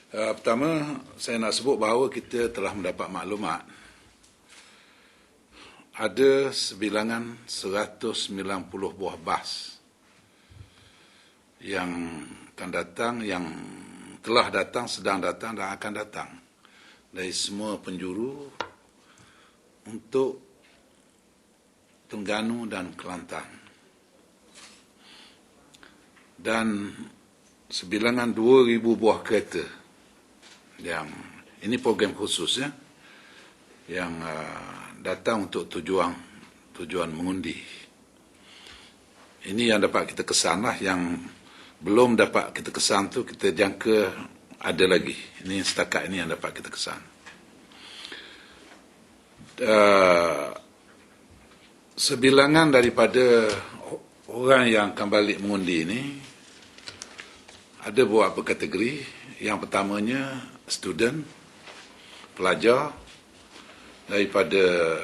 Pertama, saya nak sebut bahawa kita telah mendapat maklumat ada sebilangan 190 buah bas yang akan datang, yang telah datang, sedang datang dan akan datang dari semua penjuru untuk Terengganu dan Kelantan. Dan sebilangan 2,000 buah kereta yang ini program khusus ya, yang datang untuk tujuan mengundi. Ini yang dapat kita kesan lah, yang belum dapat kita kesan tu kita jangka ada lagi. Ini setakat ini yang dapat kita kesan. Sebilangan daripada orang yang akan balik mengundi ini ada beberapa kategori. Yang pertamanya student, pelajar daripada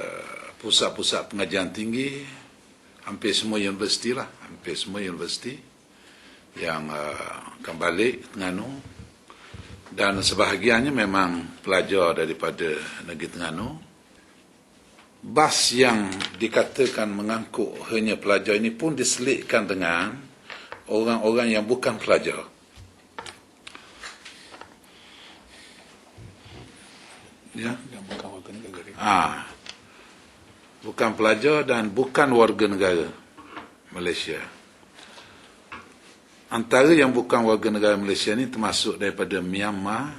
pusat-pusat pengajian tinggi, hampir semua universiti lah, hampir semua universiti yang akan balik Terengganu, dan sebahagiannya memang pelajar daripada negeri Terengganu. Bas yang dikatakan mengangkut hanya pelajar ini pun diselitkan dengan orang-orang yang bukan pelajar. Ya, bukan pelajar dan bukan warga negara Malaysia. Antara yang bukan warga negara Malaysia ini termasuk daripada Myanmar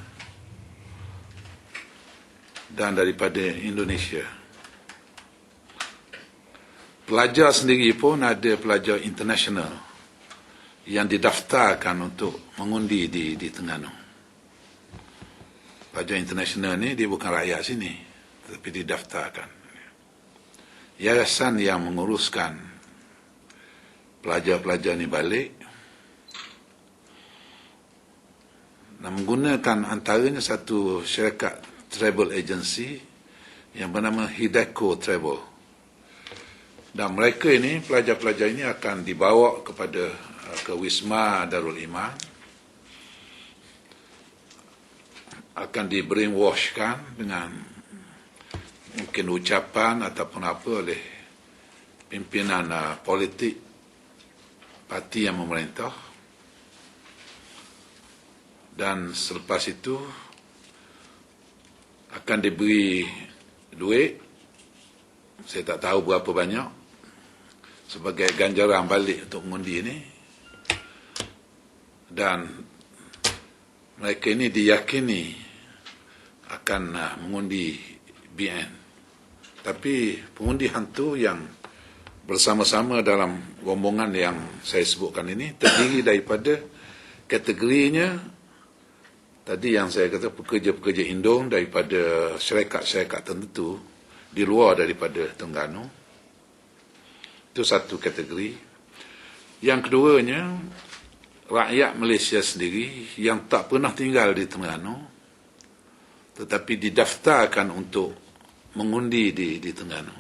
dan daripada Indonesia. Pelajar sendiri pun ada pelajar internasional yang didaftarkan untuk mengundi di Terengganu. Pelajar internasional ni dia bukan rakyat sini, tetapi didaftarkan. Yayasan yang menguruskan pelajar-pelajar ni balik dan menggunakan antaranya satu syarikat travel agency yang bernama Hideco Travel. Dan mereka ini, pelajar-pelajar ini akan dibawa ke Wisma Darul Iman, akan di brainwashkan dengan mungkin ucapan ataupun apa oleh pimpinan politik parti yang memerintah. Dan selepas itu akan diberi duit, saya tak tahu berapa banyak, sebagai ganjaran balik untuk mengundi ini. Dan mereka ini diyakini akan mengundi BN. Tapi pengundi hantu yang bersama-sama dalam rombongan yang saya sebutkan ini terdiri daripada kategorinya tadi yang saya kata pekerja-pekerja indung daripada syarikat-syarikat tertentu di luar daripada Terengganu. Itu satu kategori. Yang keduanya, rakyat Malaysia sendiri yang tak pernah tinggal di Terengganu tetapi didaftarkan untuk mengundi di Terengganu.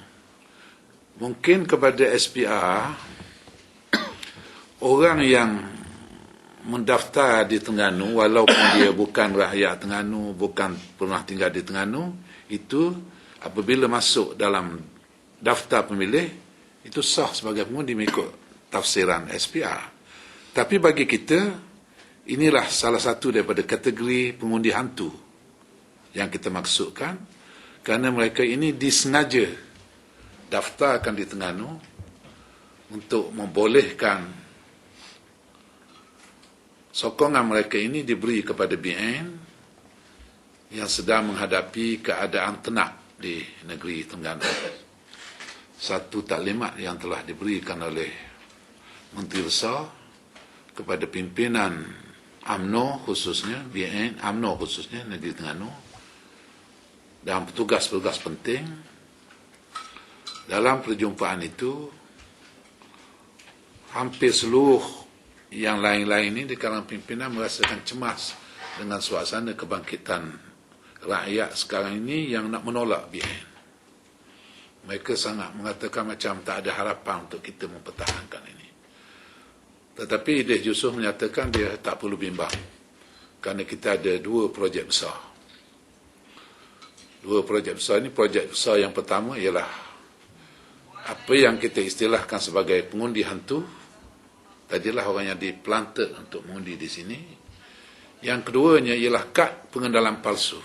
Mungkin kepada SPR, orang yang mendaftar di Terengganu walaupun dia bukan rakyat Terengganu, bukan pernah tinggal di Terengganu, itu apabila masuk dalam daftar pemilih itu sah sebagai pengundi mengikut tafsiran SPR. Tapi bagi kita, inilah salah satu daripada kategori pengundi hantu yang kita maksudkan, kerana mereka ini disengaja daftarkan di Terengganu untuk membolehkan sokongan mereka ini diberi kepada BN yang sedang menghadapi keadaan tenak di negeri Terengganu. Satu taklimat yang telah diberikan oleh Menteri Besar kepada pimpinan UMNO khususnya, BN, UMNO khususnya negeri Terengganu, dan petugas-petugas penting. Dalam perjumpaan itu, hampir seluruh yang lain-lain ini di kalangan pimpinan merasakan cemas dengan suasana kebangkitan rakyat sekarang ini yang nak menolak BN. Mereka sangat mengatakan macam tak ada harapan untuk kita mempertahankan ini. Tetapi dia justru menyatakan dia tak perlu bimbang. kerana kita ada dua projek besar. Dua projek besar ini, projek besar yang pertama ialah apa yang kita istilahkan sebagai pengundi hantu. Tadilah orang yang diplanted untuk mengundi di sini. Yang keduanya ialah kad pengenalan palsu.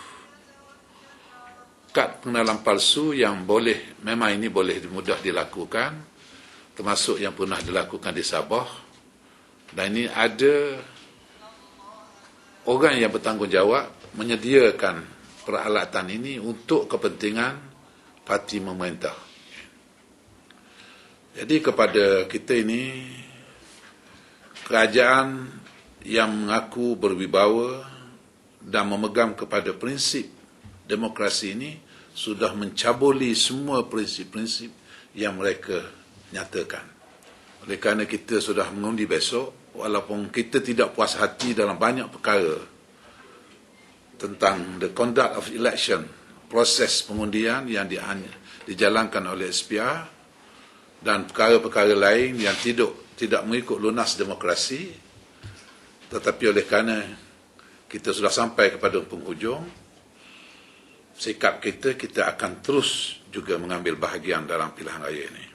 Kad pengenalan palsu yang boleh, memang ini boleh mudah dilakukan, termasuk yang pernah dilakukan di Sabah. Dan ini ada orang yang bertanggungjawab menyediakan peralatan ini untuk kepentingan parti pemerintah. Jadi kepada kita ini, kerajaan yang mengaku berwibawa dan memegang kepada prinsip demokrasi ini sudah mencabuli semua prinsip-prinsip yang mereka nyatakan. Oleh kerana kita sudah mengundi besok, walaupun kita tidak puas hati dalam banyak perkara tentang the conduct of election, proses pengundian yang dijalankan oleh SPR dan perkara-perkara lain yang tidak mengikut lunas demokrasi, tetapi oleh kerana kita sudah sampai kepada penghujung, sikap kita akan terus juga mengambil bahagian dalam pilihan raya ini.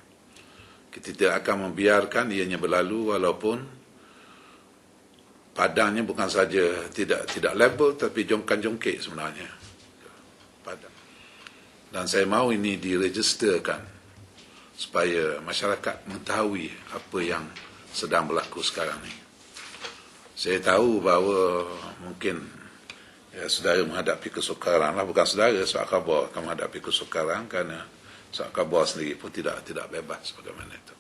Kita tidak akan membiarkan ianya berlalu walaupun padangnya bukan saja tidak level tapi jongkan-jongkik sebenarnya. Padang. Dan saya mahu ini diregisterkan supaya masyarakat mengetahui apa yang sedang berlaku sekarang ini. Saya tahu bahawa mungkin saudara menghadapi kesukaran lah, bukan saudara, Surat Khabar akan menghadapi kesukaran kerana Surat Khabar sendiri pun tidak bebas bagaimana itu.